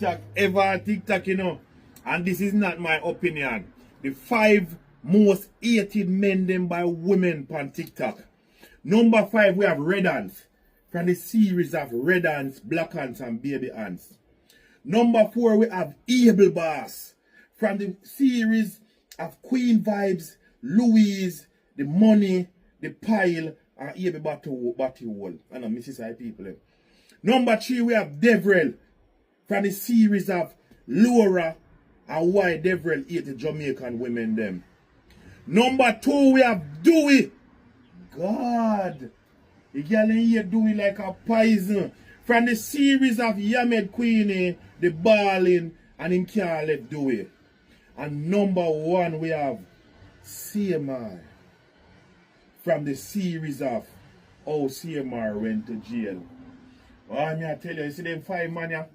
TikTok ever on TikTok, you know. And this is not my opinion. The 5 most hated men them by women on TikTok. Number 5, we have Red Ants. From the series of Red Ants, Black Ants, and Baby Ants. Number 4, we have Able Boss. From the series of Queen Vibes, Louise, The Money, The Pile, and Able Battle Wall. I know, Mrs. I people. Number 3, we have Devrel. From the series of Laura and Why Devrel Hated Jamaican Women them. Number 2, we have Dewey. God. The girl in here Dewey like a poison. From the series of Yamed Queenie, The Balling, and him can't let Dewey. And number 1, we have CMR. From the series of How CMR went to jail. Oh, I tell you, see them 5 man, yeah?